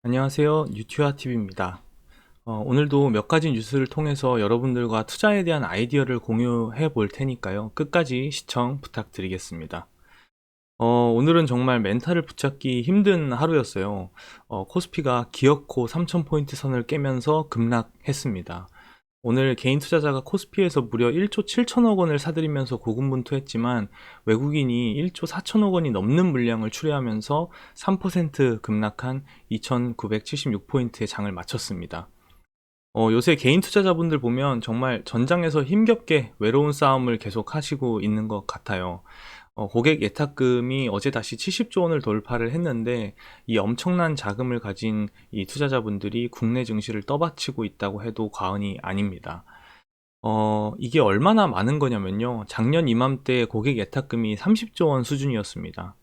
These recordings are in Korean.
안녕하세요. 유튜아TV입니다. 오늘도 몇 가지 뉴스를 통해서 여러분들과 투자에 대한 아이디어를 공유해 볼 테니까요. 끝까지 시청 부탁드리겠습니다. 오늘은 정말 멘탈을 붙잡기 힘든 하루였어요. 코스피가 기어코 3000포인트 선을 깨면서 급락했습니다. 오늘 개인 투자자가 코스피에서 무려 1조 7천억 원을 사들이면서 고군분투했지만 외국인이 1조 4천억 원이 넘는 물량을 출회하면서 3% 급락한 2976포인트의 장을 마쳤습니다. 요새 개인 투자자분들 보면 정말 전장에서 힘겹게 외로운 싸움을 계속 하시고 있는 것 같아요. 고객 예탁금이 어제 다시 70조 원을 돌파를 했는데 이 엄청난 자금을 가진 이 투자자분들이 국내 증시를 떠받치고 있다고 해도 과언이 아닙니다. 이게 얼마나 많은 거냐면요. 작년 이맘때 고객 예탁금이 30조 원 수준이었습니다.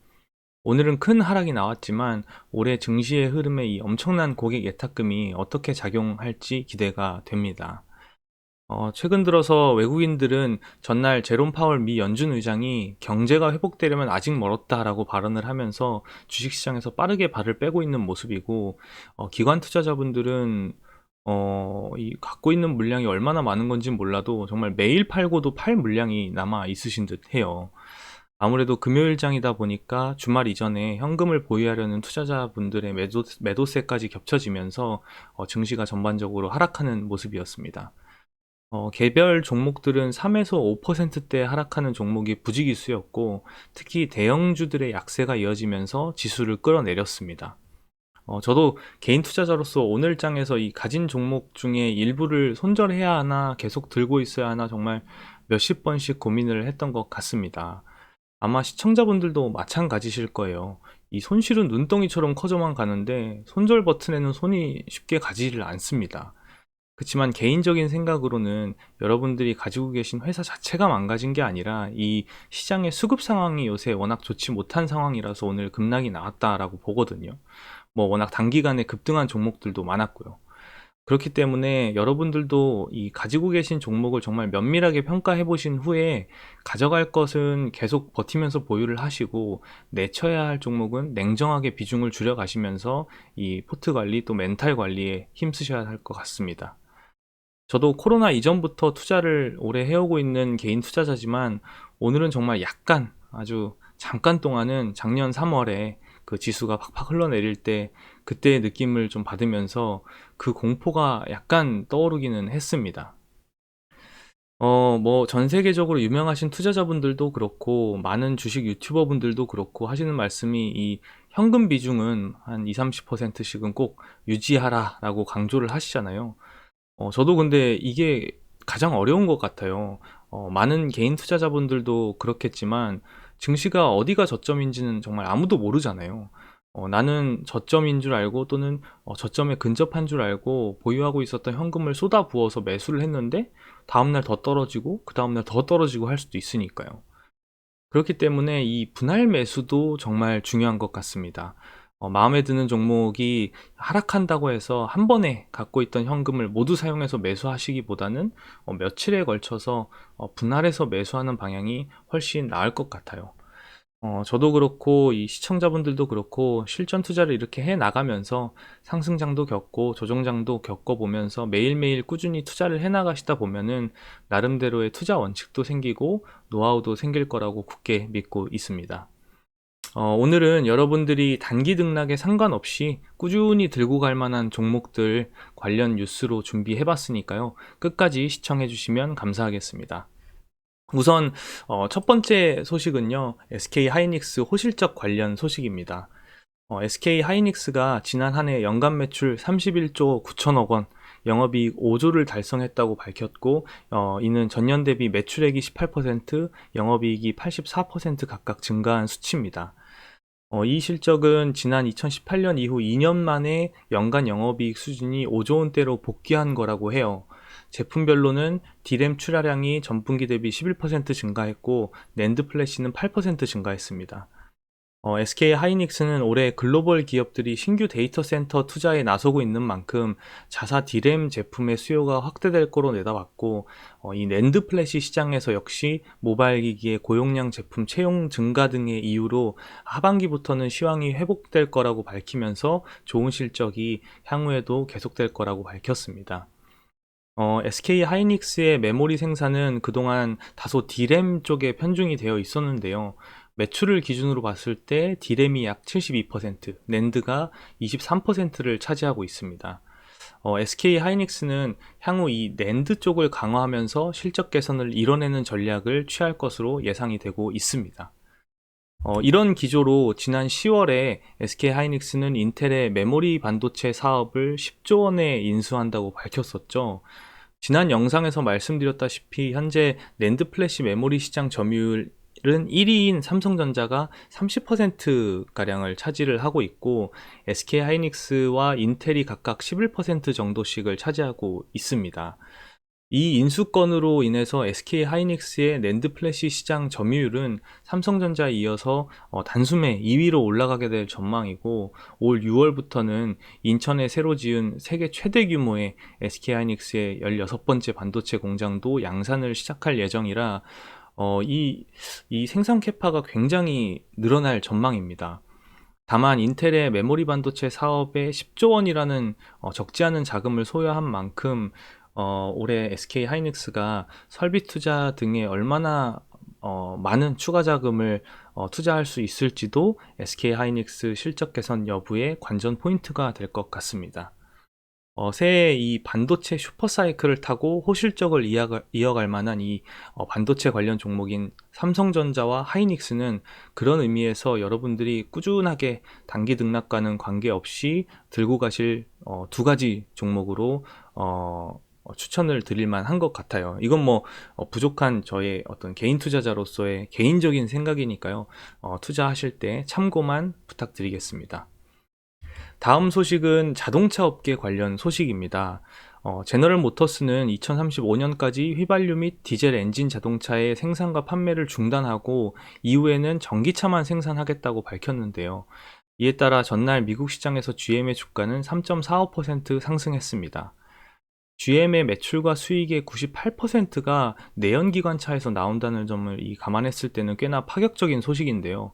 오늘은 큰 하락이 나왔지만 올해 증시의 흐름에 이 엄청난 고객 예탁금이 어떻게 작용할지 기대가 됩니다. 최근 들어서 외국인들은 전날 제롬 파월 미 연준 의장이 경제가 회복되려면 아직 멀었다라고 발언을 하면서 주식시장에서 빠르게 발을 빼고 있는 모습이고, 기관 투자자분들은 이 갖고 있는 물량이 얼마나 많은 건지 몰라도 정말 매일 팔고도 팔 물량이 남아 있으신 듯 해요. 아무래도 금요일장이다 보니까 주말 이전에 현금을 보유하려는 투자자분들의 매도세까지 겹쳐지면서 증시가 전반적으로 하락하는 모습이었습니다. 개별 종목들은 3에서 5%대 하락하는 종목이 부지기수였고, 특히 대형주들의 약세가 이어지면서 지수를 끌어내렸습니다. 저도 개인 투자자로서 오늘 장에서 이 가진 종목 중에 일부를 손절해야 하나 계속 들고 있어야 하나 정말 몇십 번씩 고민을 했던 것 같습니다. 아마 시청자분들도 마찬가지실 거예요. 이 손실은 눈덩이처럼 커져만 가는데 손절 버튼에는 손이 쉽게 가지를 않습니다. 그렇지만 개인적인 생각으로는 여러분들이 가지고 계신 회사 자체가 망가진 게 아니라 이 시장의 수급 상황이 요새 워낙 좋지 못한 상황이라서 오늘 급락이 나왔다라고 보거든요. 뭐 워낙 단기간에 급등한 종목들도 많았고요. 그렇기 때문에 여러분들도 이 가지고 계신 종목을 정말 면밀하게 평가해 보신 후에 가져갈 것은 계속 버티면서 보유를 하시고, 내쳐야 할 종목은 냉정하게 비중을 줄여 가시면서 이 포트 관리 또 멘탈 관리에 힘쓰셔야 할 것 같습니다. 저도 코로나 이전부터 투자를 오래 해오고 있는 개인 투자자지만 오늘은 정말 약간 아주 잠깐 동안은 작년 3월에 그 지수가 팍팍 흘러내릴 때 그때의 느낌을 좀 받으면서 그 공포가 약간 떠오르기는 했습니다. 뭐 전 세계적으로 유명하신 투자자분들도 그렇고 많은 주식 유튜버 분들도 그렇고 하시는 말씀이 이 현금 비중은 한 2, 30%씩은 꼭 유지하라라고 강조를 하시잖아요. 저도 근데 이게 가장 어려운 것 같아요. 많은 개인 투자자분들도 그렇겠지만 증시가 어디가 저점인지는 정말 아무도 모르잖아요. 나는 저점인 줄 알고 또는 저점에 근접한 줄 알고 보유하고 있었던 현금을 쏟아 부어서 매수를 했는데 다음날 더 떨어지고 그 다음날 더 떨어지고 할 수도 있으니까요. 그렇기 때문에 이 분할 매수도 정말 중요한 것 같습니다. 마음에 드는 종목이 하락한다고 해서 한 번에 갖고 있던 현금을 모두 사용해서 매수하시기보다는 며칠에 걸쳐서 분할해서 매수하는 방향이 훨씬 나을 것 같아요. 저도 그렇고 이 시청자분들도 그렇고 실전 투자를 이렇게 해 나가면서 상승장도 겪고 조정장도 겪어보면서 매일매일 꾸준히 투자를 해 나가시다 보면은 나름대로의 투자 원칙도 생기고 노하우도 생길 거라고 굳게 믿고 있습니다. 오늘은 여러분들이 단기 등락에 상관없이 꾸준히 들고 갈 만한 종목들 관련 뉴스로 준비해 봤으니까요. 끝까지 시청해 주시면 감사하겠습니다. 우선 첫 번째 소식은요, SK 하이닉스 호실적 관련 소식입니다. SK 하이닉스가 지난 한 해 연간 매출 31조 9천억 원, 영업이익 5조를 달성했다고 밝혔고, 이는 전년 대비 매출액이 18%, 영업이익이 84% 각각 증가한 수치입니다. 이 실적은 지난 2018년 이후 2년 만에 연간 영업이익 수준이 5조 원대로 복귀한 거라고 해요. 제품별로는 D램 출하량이 전분기 대비 11% 증가했고 낸드 플래시는 8% 증가했습니다. SK 하이닉스는 올해 글로벌 기업들이 신규 데이터 센터 투자에 나서고 있는 만큼 자사 D램 제품의 수요가 확대될 거로 내다봤고, 이 낸드 플래시 시장에서 역시 모바일 기기의 고용량 제품 채용 증가 등의 이유로 하반기부터는 시황이 회복될 거라고 밝히면서 좋은 실적이 향후에도 계속될 거라고 밝혔습니다. SK 하이닉스의 메모리 생산은 그동안 다소 D램 쪽에 편중이 되어 있었는데요. 매출을 기준으로 봤을 때 D램이 약 72%, 낸드가 23%를 차지하고 있습니다. SK 하이닉스는 향후 이 낸드 쪽을 강화하면서 실적 개선을 이뤄내는 전략을 취할 것으로 예상이 되고 있습니다. 이런 기조로 지난 10월에 SK 하이닉스는 인텔의 메모리 반도체 사업을 10조 원에 인수한다고 밝혔었죠. 지난 영상에서 말씀드렸다시피 현재 낸드 플래시 메모리 시장 점유율은 1위인 삼성전자가 30%가량을 차지를 하고 있고, SK 하이닉스와 인텔이 각각 11% 정도씩을 차지하고 있습니다. 이 인수건으로 인해서 SK 하이닉스의 낸드 플래시 시장 점유율은 삼성전자에 이어서 단숨에 2위로 올라가게 될 전망이고, 올 6월부터는 인천에 새로 지은 세계 최대 규모의 SK 하이닉스의 16번째 반도체 공장도 양산을 시작할 예정이라 이 생산 캐파가 굉장히 늘어날 전망입니다. 다만 인텔의 메모리 반도체 사업에 10조 원이라는 적지 않은 자금을 소요한 만큼 올해 SK 하이닉스가 설비 투자 등에 얼마나 많은 추가 자금을 투자할 수 있을지도 SK 하이닉스 실적 개선 여부의 관전 포인트가 될 것 같습니다. 새해 이 반도체 슈퍼사이클을 타고 호실적을 이어갈 만한 이 반도체 관련 종목인 삼성전자와 하이닉스는 그런 의미에서 여러분들이 꾸준하게 단기 등락과는 관계없이 들고 가실 두 가지 종목으로 추천을 드릴 만한 것 같아요. 이건 부족한 저의 어떤 개인 투자자로서의 개인적인 생각이니까요. 투자하실 때 참고만 부탁드리겠습니다. 다음 소식은 자동차 업계 관련 소식입니다. 제너럴 모터스는 2035년까지 휘발유 및 디젤 엔진 자동차의 생산과 판매를 중단하고 이후에는 전기차만 생산하겠다고 밝혔는데요. 이에 따라 전날 미국 시장에서 GM의 주가는 3.45% 상승했습니다. GM의 매출과 수익의 98%가 내연기관차에서 나온다는 점을 감안했을 때는 꽤나 파격적인 소식인데요.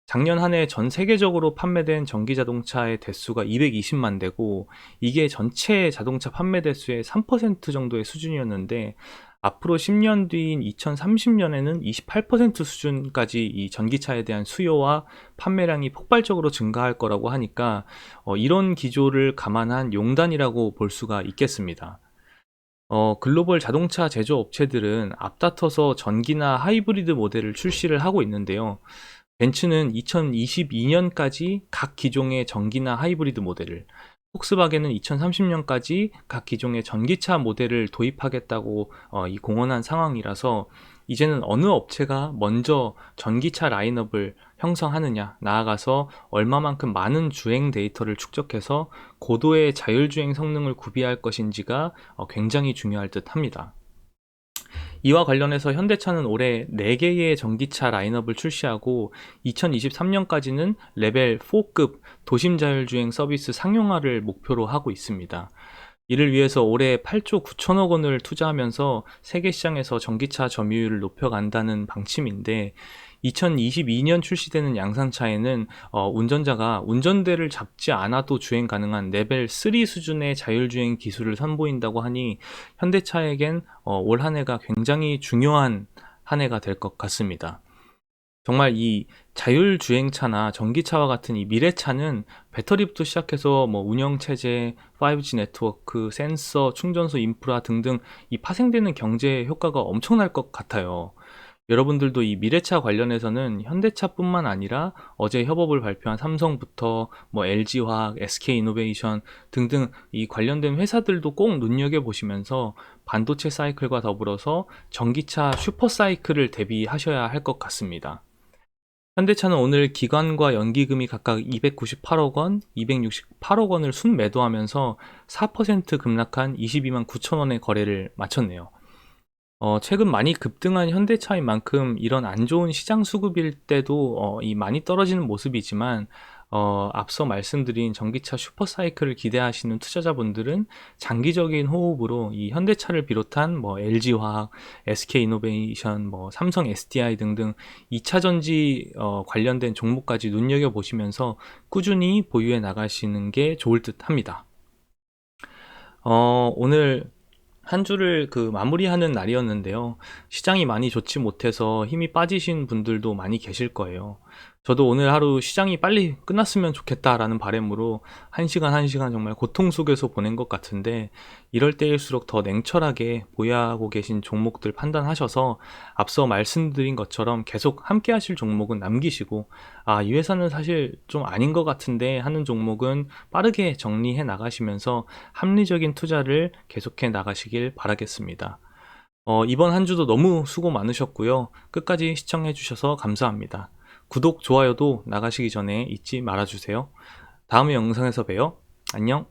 작년 한 해 전 세계적으로 판매된 전기자동차의 대수가 220만 대고, 이게 전체 자동차 판매 대수의 3% 정도의 수준이었는데, 앞으로 10년 뒤인 2030년에는 28% 수준까지 이 전기차에 대한 수요와 판매량이 폭발적으로 증가할 거라고 하니까 이런 기조를 감안한 용단이라고 볼 수가 있겠습니다. 글로벌 자동차 제조업체들은 앞다퉈서 전기나 하이브리드 모델을 출시를 하고 있는데요. 벤츠는 2022년까지 각 기종의 전기나 하이브리드 모델을, 폭스바겐은 2030년까지 각 기종의 전기차 모델을 도입하겠다고 공언한 상황이라서 이제는 어느 업체가 먼저 전기차 라인업을 형성하느냐, 나아가서 얼마만큼 많은 주행 데이터를 축적해서 고도의 자율주행 성능을 구비할 것인지가 굉장히 중요할 듯 합니다. 이와 관련해서 현대차는 올해 4개의 전기차 라인업을 출시하고 2023년까지는 레벨 4급 도심 자율주행 서비스 상용화를 목표로 하고 있습니다. 이를 위해서 올해 8조 9천억 원을 투자하면서 세계 시장에서 전기차 점유율을 높여간다는 방침인데, 2022년 출시되는 양산차에는 운전자가 운전대를 잡지 않아도 주행 가능한 레벨 3 수준의 자율주행 기술을 선보인다고 하니 현대차에겐 올 한 해가 굉장히 중요한 한 해가 될 것 같습니다. 정말 이 자율주행차나 전기차와 같은 이 미래차는 배터리부터 시작해서 운영체제, 5G 네트워크, 센서, 충전소 인프라 등등 이 파생되는 경제 효과가 엄청날 것 같아요. 여러분들도 이 미래차 관련해서는 현대차뿐만 아니라 어제 협업을 발표한 삼성부터 LG화학, SK이노베이션 등등 이 관련된 회사들도 꼭 눈여겨보시면서 반도체 사이클과 더불어서 전기차 슈퍼사이클을 대비하셔야 할 것 같습니다. 현대차는 오늘 기관과 연기금이 각각 298억 원, 268억 원을 순매도하면서 4% 급락한 22만 9천 원의 거래를 마쳤네요. 최근 많이 급등한 현대차인 만큼 이런 안 좋은 시장 수급일 때도 이 많이 떨어지는 모습이지만, 앞서 말씀드린 전기차 슈퍼 사이클을 기대하시는 투자자분들은 장기적인 호흡으로 이 현대차를 비롯한 뭐 LG화학, SK이노베이션, 뭐 삼성 SDI 등등 2차 전지 관련된 종목까지 눈여겨보시면서 꾸준히 보유해 나가시는 게 좋을 듯 합니다. 오늘 한 주를 마무리하는 날이었는데요. 시장이 많이 좋지 못해서 힘이 빠지신 분들도 많이 계실 거예요. 저도 오늘 하루 시장이 빨리 끝났으면 좋겠다라는 바람으로 한 시간 정말 고통 속에서 보낸 것 같은데, 이럴 때일수록 더 냉철하게 보유하고 계신 종목들 판단하셔서 앞서 말씀드린 것처럼 계속 함께 하실 종목은 남기시고, 이 회사는 사실 좀 아닌 것 같은데 하는 종목은 빠르게 정리해 나가시면서 합리적인 투자를 계속해 나가시길 바라겠습니다. 이번 한 주도 너무 수고 많으셨고요. 끝까지 시청해 주셔서 감사합니다. 구독, 좋아요도 나가시기 전에 잊지 말아주세요. 다음 영상에서 봬요. 안녕.